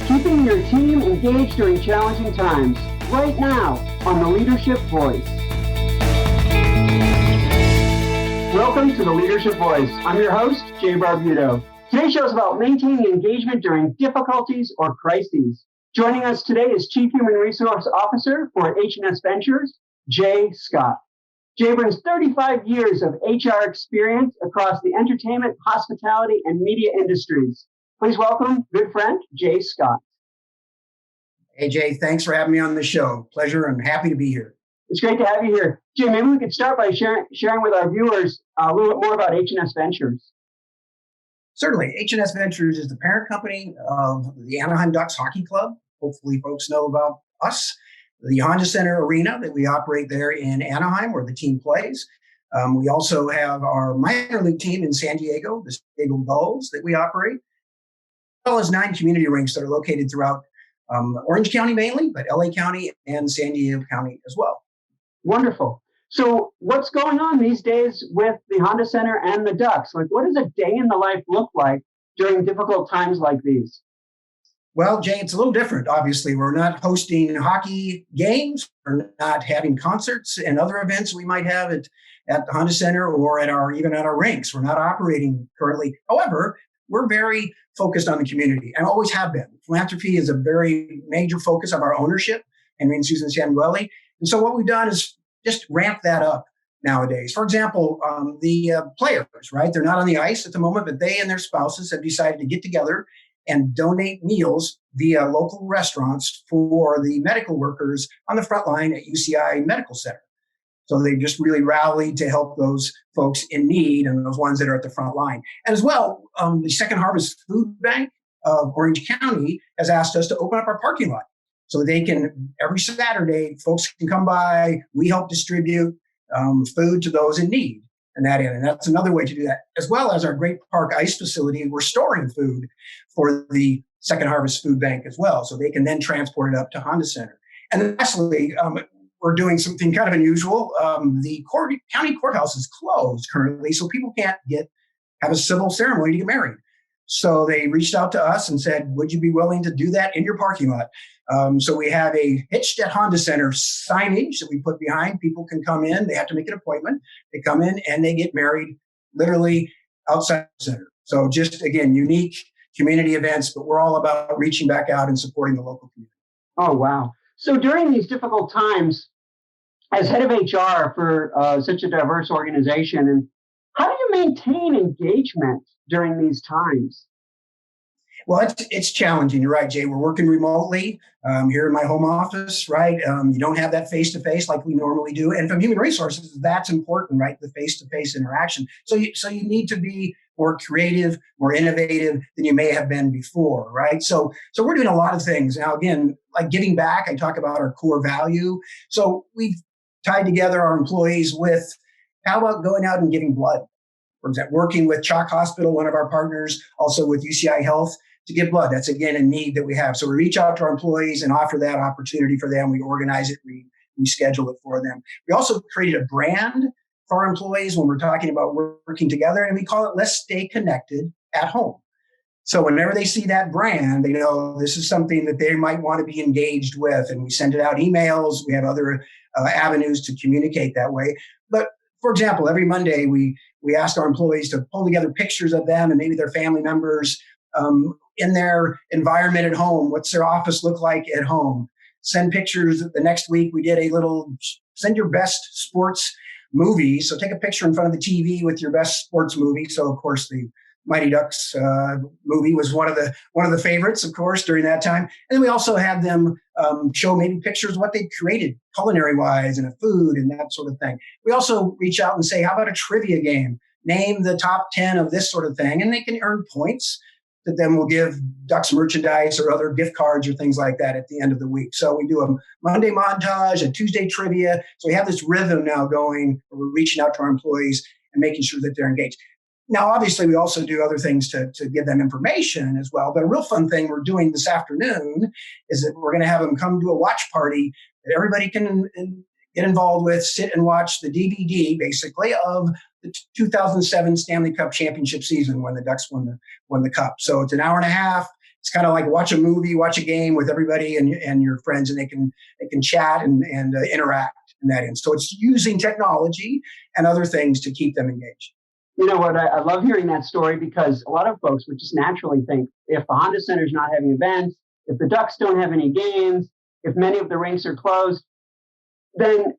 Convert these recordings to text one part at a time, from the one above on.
keeping your team engaged during challenging times, right now on The Leadership Voice. Welcome to The Leadership Voice. I'm your host, Jay Barbuto. Today's show is about maintaining engagement during difficulties or crises. Joining us today is Chief Human Resource Officer for H&S Ventures, Jay Scott. Jay brings 35 years of HR experience across the entertainment, hospitality, and media industries. Please welcome good friend, Jay Scott. Hey, Jay, thanks for having me on the show. Pleasure and happy to be here. It's great to have you here. Jay, maybe we could start by sharing with our viewers a little bit more about H&S Ventures. Certainly. H&S Ventures is the parent company of the Anaheim Ducks Hockey Club. Hopefully folks know about us. The Honda Center Arena that we operate there in Anaheim where the team plays. We also have our minor league team in San Diego, the San Diego Gulls that we operate, as well as 9 community rinks that are located throughout Orange County mainly, but LA County and San Diego County as well. Wonderful. So what's going on these days with the Honda Center and the Ducks? Like, what does a day in the life look like during difficult times like these? Well, Jay, it's a little different. Obviously, we're not hosting hockey games. We're not having concerts and other events we might have at the Honda Center or even at our rinks. We're not operating currently. However, we're very focused on the community and always have been. Philanthropy is a very major focus of our ownership, Henry and Susan Samueli. And so what we've done is just ramp that up nowadays. For example, the players, right? They're not on the ice at the moment, but they and their spouses have decided to get together and donate meals via local restaurants for the medical workers on the front line at UCI Medical Center. So they just really rallied to help those folks in need and those ones that are at the front line. And as well, the Second Harvest Food Bank of Orange County has asked us to open up our parking lot. So they can, every Saturday, folks can come by. We help distribute food to those in need. And that's another way to do that. As well as our Great Park Ice facility, we're storing food for the Second Harvest Food Bank as well. So they can then transport it up to Honda Center. And lastly, we're doing something kind of unusual. The county courthouse is closed currently, so people can't have a civil ceremony to get married. So they reached out to us and said, would you be willing to do that in your parking lot? So we have a Hitched at Honda Center signage that we put behind. People can come in. They have to make an appointment. They come in and they get married literally outside the center. So just, again, unique community events, but we're all about reaching back out and supporting the local community. Oh, wow. So during these difficult times, as head of HR for such a diverse organization, and how do you maintain engagement during these times? Well, it's challenging. You're right, Jay. We're working remotely here in my home office, right? You don't have that face-to-face like we normally do. And from human resources, that's important, right? The face-to-face interaction. So you need to be more creative, more innovative than you may have been before, right? So we're doing a lot of things. Now, again, like giving back, I talk about our core value. So we've tied together our employees with, how about going out and giving blood? For example, working with Chalk Hospital, one of our partners, also with UCI Health, to give blood. That's, again, a need that we have. So we reach out to our employees and offer that opportunity for them. We organize it. We schedule it for them. We also created a brand for our employees when we're talking about working together, and we call it Let's Stay Connected at Home. So whenever they see that brand, they know this is something that they might want to be engaged with, and we send it out emails. We have other avenues to communicate that way. But for example, every Monday, we ask our employees to pull together pictures of them and maybe their family members in their environment at home. What's their office look like at home? Send pictures. The next week, we did send your best sports movie. So take a picture in front of the TV with your best sports movie. So, of course, the Mighty Ducks movie was one of the favorites, of course, during that time. And then we also had them show maybe pictures of what they created culinary-wise and food and that sort of thing. We also reach out and say, how about a trivia game? Name the top 10 of this sort of thing. And they can earn points that then we'll give Ducks merchandise or other gift cards or things like that at the end of the week. So we do a Monday montage, a Tuesday trivia. So we have this rhythm now going where we're reaching out to our employees and making sure that they're engaged. Now, obviously, we also do other things to give them information as well. But a real fun thing we're doing this afternoon is that we're going to have them come to a watch party that everybody can get involved with, sit and watch the DVD, basically, of the 2007 Stanley Cup championship season when the Ducks won the cup. So it's an hour and a half. it's kind of like watch a movie, watch a game with everybody and your friends, and they can chat and interact in that end. So it's using technology and other things to keep them engaged. You know what? I love hearing that story because a lot of folks would just naturally think if the Honda Center is not having events, if the Ducks don't have any games, if many of the rinks are closed, then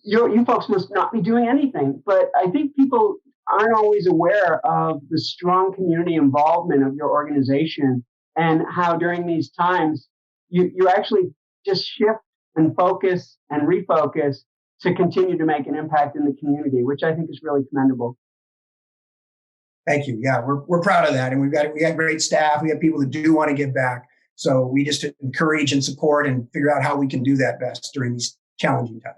you folks must not be doing anything. But I think people aren't always aware of the strong community involvement of your organization and how during these times you actually just shift and focus and refocus to continue to make an impact in the community, which I think is really commendable. Thank you. Yeah, we're proud of that, and we got great staff. We have people that do want to give back. So we just encourage and support and figure out how we can do that best during these challenging times.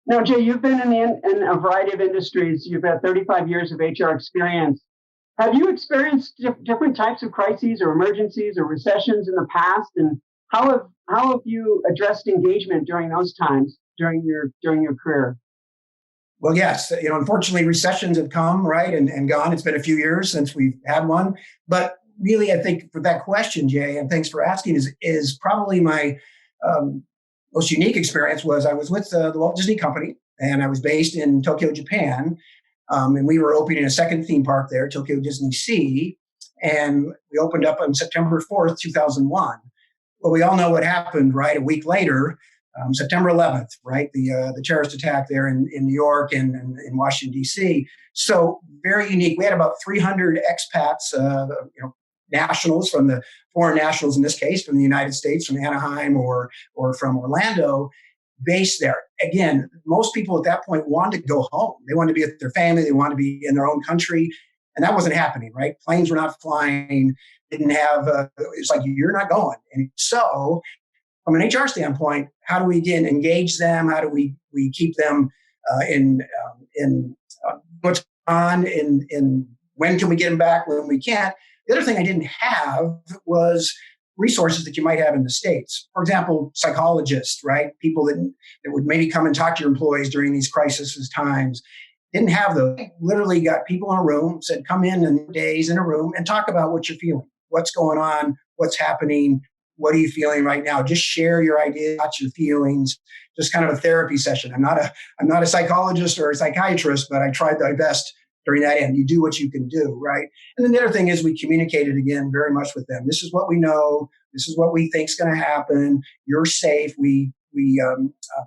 Now, Jay, you've been in a variety of industries. You've had 35 years of HR experience. Have you experienced different types of crises or emergencies or recessions in the past? And how have you addressed engagement during those times during your career? Well, yes, unfortunately, recessions have come, right, and gone. It's been a few years since we've had one. But really, I think for that question, Jay, and thanks for asking, is probably my most unique experience was I was with the Walt Disney Company, and I was based in Tokyo, Japan. And we were opening a second theme park there, Tokyo Disney Sea. And we opened up on September 4th, 2001. Well, we all know what happened, right? A week later, September 11th, right? The terrorist attack there in New York and in Washington, D.C. So very unique. We had about 300 expats, nationals from the foreign nationals in this case, from the United States, from Anaheim or from Orlando, based there. Again, most people at that point wanted to go home. They wanted to be with their family. They wanted to be in their own country. And that wasn't happening, right? Planes were not flying. Didn't have, it's like, you're not going. And so from an HR standpoint, how do we again engage them? How do we keep them in what's on, in when can we get them back, when we can't? The other thing I didn't have was resources that you might have in the States. For example, psychologists, right? People that would maybe come and talk to your employees during these crisis times. Didn't have those. Literally got people in a room, said, come in days in a room and talk about what you're feeling. What's going on? What's happening? What are you feeling right now? Just share your ideas, your feelings, just kind of a therapy session. I'm not a psychologist or a psychiatrist, but I tried my best during that end. You do what you can do, right? And then the other thing is we communicated again very much with them. This is what we know. This is what we think is going to happen. You're safe. We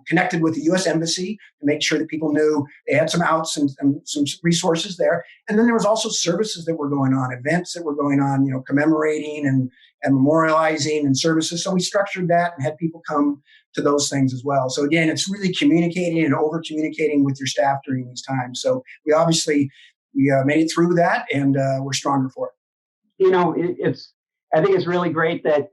connected with the U.S. Embassy to make sure that people knew they had some outs and some resources there. And then there was also services that were going on, events that were going on, commemorating and memorializing and services. So we structured that and had people come to those things as well. So again, it's really communicating and over communicating with your staff during these times. So we obviously made it through that, and we're stronger for it. I think it's really great that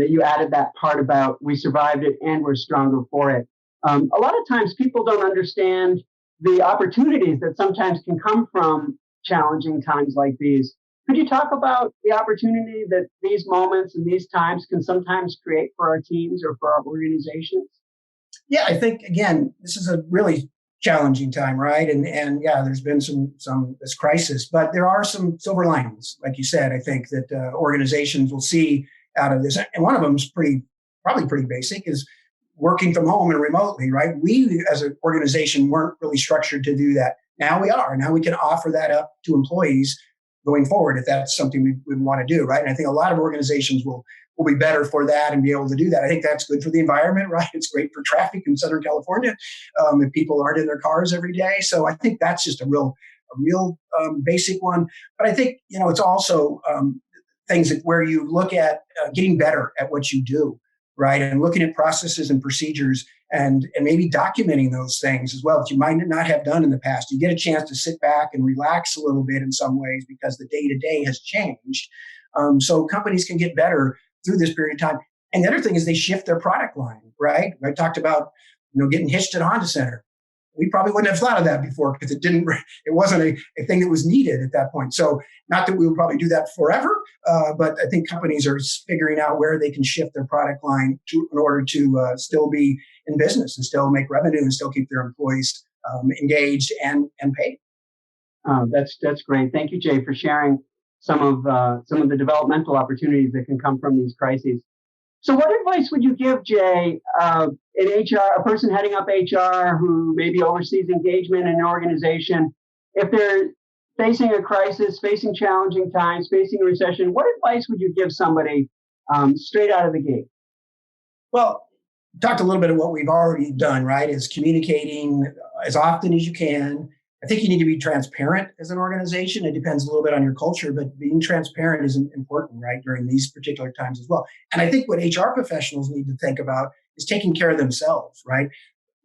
you added that part about we survived it and we're stronger for it. A lot of times people don't understand the opportunities that sometimes can come from challenging times like these. Could you talk about the opportunity that these moments and these times can sometimes create for our teams or for our organizations? Yeah, I think, again, this is a really challenging time, right? And yeah, there's been some this crisis, but there are some silver linings, like you said. I think that organizations will see out of this, and one of them is probably pretty basic, is working from home and remotely, right? We as an organization weren't really structured to do that. Now we are. Now we can offer that up to employees going forward if that's something we want to do, right? And I think a lot of organizations will be better for that and be able to do that. I think that's good for the environment, right? It's great for traffic in Southern California if people aren't in their cars every day. So I think that's just a real basic one. But I think, it's also things where you look at getting better at what you do, right? And looking at processes and procedures and maybe documenting those things as well that you might not have done in the past. You get a chance to sit back and relax a little bit in some ways because the day-to-day has changed. So companies can get better through this period of time. And the other thing is they shift their product line, right? I talked about, getting hitched at Honda Center. We probably wouldn't have thought of that before because it wasn't a thing that was needed at that point. So not that we will probably do that forever, but I think companies are figuring out where they can shift their product line in order to still be in business and still make revenue and still keep their employees engaged and paid. That's great. Thank you, Jay, for sharing. some of the developmental opportunities that can come from these crises. So what advice would you give, Jay, an HR, a person heading up HR who maybe oversees engagement in an organization, if they're facing a crisis, facing challenging times, facing a recession, what advice would you give somebody straight out of the gate? Well, talked a little bit of what we've already done, right? Is communicating as often as you can. I think you need to be transparent as an organization. It depends a little bit on your culture, but being transparent is important, right, during these particular times as well. And I think what HR professionals need to think about is taking care of themselves, right?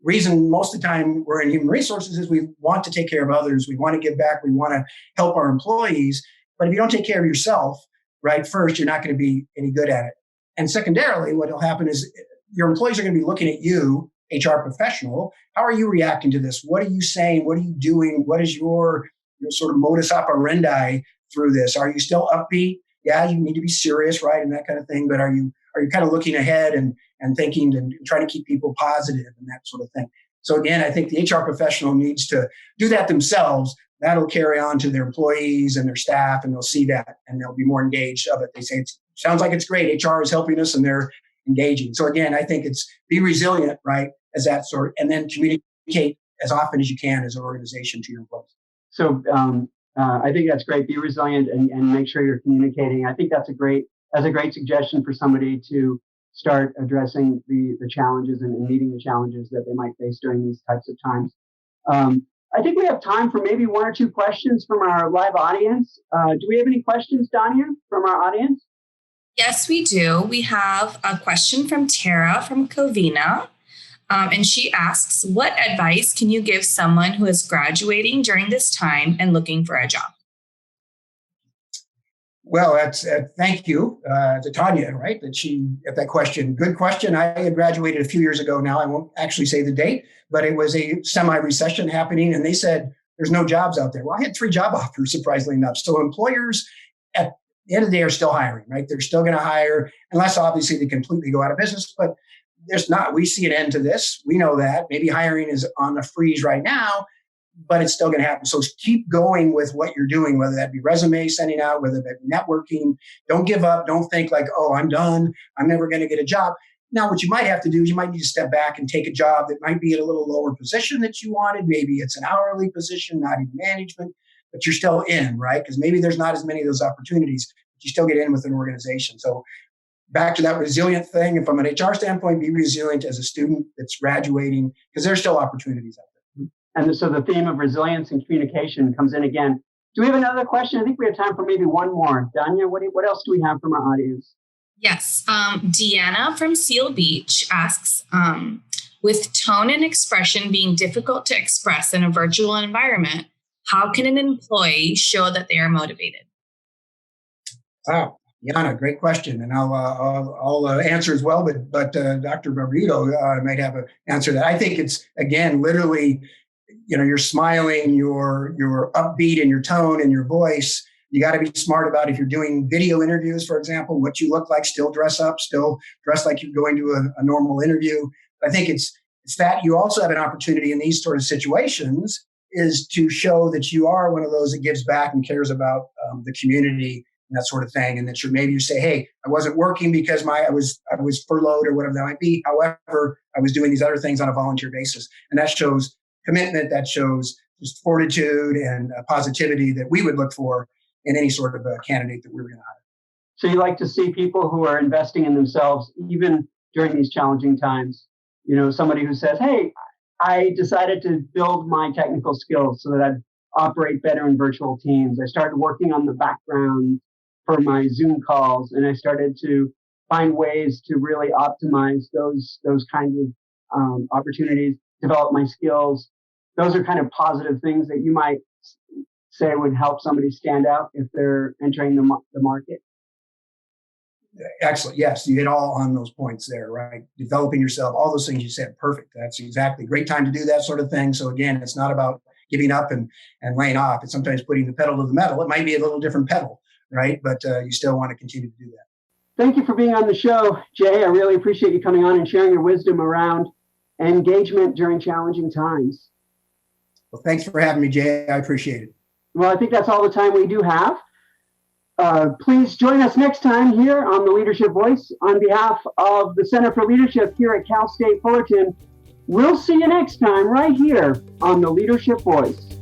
Reason most of the time we're in human resources is we want to take care of others. We want to give back. We want to help our employees. But if you don't take care of yourself, right, first, you're not going to be any good at it. And secondarily, what will happen is your employees are going to be looking at you, HR professional. How are you reacting to this? What are you saying? What are you doing? What is your sort of modus operandi through this? Are you still upbeat? Yeah, you need to be serious, right? And that kind of thing. But are you kind of looking ahead and thinking and trying to keep people positive and that sort of thing? So again, I think the HR professional needs to do that themselves. That'll carry on to their employees and their staff, and they'll see that and they'll be more engaged of it. They say, it sounds like it's great. HR is helping us and they're engaging. So again, I think it's be resilient, right, as that sort, and then communicate as often as you can as an organization to your employees. So I think that's great. Be resilient and make sure you're communicating. I think that's a great suggestion for somebody to start addressing the challenges and meeting the challenges that they might face during these types of times. I think we have time for maybe one or two questions from our live audience. Do we have any questions, Danya, from our audience? Yes, we do. We have a question from Tara from Covina. And she asks, what advice can you give someone who is graduating during this time and looking for a job? Well, that's thank you to Tanya, right? That question. Good question. I had graduated a few years ago now. I won't actually say the date, but it was a semi-recession happening. And they said, there's no jobs out there. Well, I had 3 job offers, surprisingly enough. So employers at the end of the day are still hiring, right? They're still going to hire, unless obviously they completely go out of business. But there's not. We see an end to this. We know that. Maybe hiring is on a freeze right now, but it's still going to happen. So keep going with what you're doing, whether that be resume sending out, whether that be networking. Don't give up. Don't think like, oh, I'm done. I'm never going to get a job. Now, what you might have to do is you might need to step back and take a job that might be at a little lower position that you wanted. Maybe it's an hourly position, not in management, but you're still in, right? Because maybe there's not as many of those opportunities, but you still get in with an organization. So back to that resilient thing. And from an HR standpoint, be resilient as a student that's graduating, because there's still opportunities out there. And so the theme of resilience and communication comes in again. Do we have another question? I think we have time for maybe one more. Danya, what else do we have from our audience? Yes. Deanna from Seal Beach asks, with tone and expression being difficult to express in a virtual environment, how can an employee show that they are motivated? Wow. Yana, great question, and I'll answer as well. But Dr. Barbuto might have an answer to that. I think it's again literally, you're smiling, you're upbeat in your tone and your voice. You got to be smart about if you're doing video interviews, for example, what you look like. Still dress up, still dress like you're going to a normal interview. I think it's that you also have an opportunity in these sort of situations is to show that you are one of those that gives back and cares about the community. And that sort of thing, and that maybe you say, "Hey, I wasn't working because I was furloughed or whatever that might be. However, I was doing these other things on a volunteer basis," and that shows commitment. That shows just fortitude and positivity that we would look for in any sort of a candidate that we were going to hire. So you like to see people who are investing in themselves even during these challenging times. Somebody who says, "Hey, I decided to build my technical skills so that I'd operate better in virtual teams. I started working on the background for my Zoom calls, and I started to find ways to really optimize those kinds of opportunities, develop my skills." Those are kind of positive things that you might say would help somebody stand out if they're entering the market. Excellent. Yes, you hit all on those points there, right? Developing yourself, all those things you said, perfect. That's exactly great time to do that sort of thing. So again, it's not about giving up and laying off. It's sometimes putting the pedal to the metal. It might be a little different pedal, right? But you still want to continue to do that. Thank you for being on the show, Jay. I really appreciate you coming on and sharing your wisdom around engagement during challenging times. Well, thanks for having me, Jay. I appreciate it. Well, I think that's all the time we do have. Please join us next time here on the Leadership Voice. On behalf of the Center for Leadership here at Cal State Fullerton, we'll see you next time right here on the Leadership Voice.